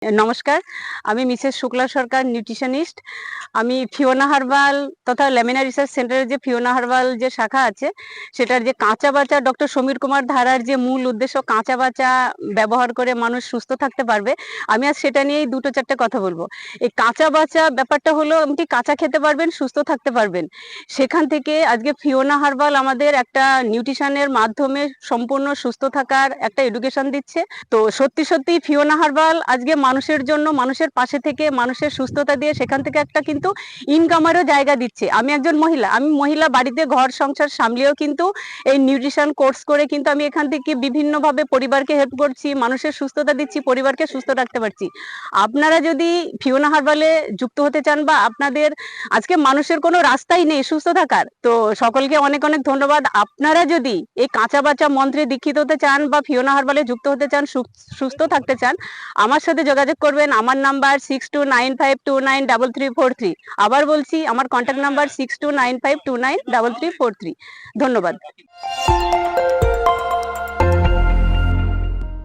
নমস্কার, আমি মিসেস শুক্লা সরকার, নিউট্রিশনিস্ট। আমি ফিওনা হার্বাল তথা ল্যামিনা রিসার্চ সেন্টারের যে ফিওনা হার্বাল যে শাখা আছে, সেটার যে কাঁচা বাচা ডক্টর সমীর কুমার ধারার যে মূল উদ্দেশ্য কাঁচা বাচা ব্যবহার করে মানুষ সুস্থ থাকতে পারবে, আমি আজ সেটা নিয়েই দুটো চারটে কথা বলবো। এই কাঁচা বাচা ব্যাপারটা হলো আপনি কাঁচা খেতে পারবেন, সুস্থ থাকতে পারবেন। সেখান থেকে আজকে ফিওনা হার্বাল আমাদের একটা নিউট্রিশনের মাধ্যমে সম্পূর্ণ সুস্থ থাকার একটা এডুকেশন দিচ্ছে। তো সত্যি সত্যি ফিওনা হার্বাল আজকে মানুষের জন্য, মানুষের পাশে থেকে মানুষের সুস্থতা দিয়ে সেখান থেকে একটা কিন্তু ইনকামেরও জায়গা দিচ্ছে। আমি একজন মহিলা, আমি মহিলা বাড়িতে ঘর সংসার সামলেও কিন্তু এই নিউট্রিশন কোর্স করে কিন্তু আমি এখান থেকে বিভিন্নভাবে পরিবারকে হেল্প করছি, মানুষের সুস্থতা দিচ্ছি, পরিবারকে সুস্থ রাখতে পারছি। আপনারা যদি ফিওনা হার্বালে যুক্ত হতে চান বা আপনাদের আজকে মানুষের কোনো রাস্তাই নেই সুস্থ থাকার, তো সকলকে অনেক অনেক ধন্যবাদ। আপনারা যদি এই কাঁচা বাচা মন্ত্রে দীক্ষিত হতে চান বা ফিওনা হার্বালে যুক্ত হতে চান, সুস্থ থাকতে চান, আমার সাথে যোগাযোগ করবেন। আমার নাম্বার 6295293343। আবার বলছি, আমার কন্ট্যাক্ট নাম্বার 6295293343। ধন্যবাদ।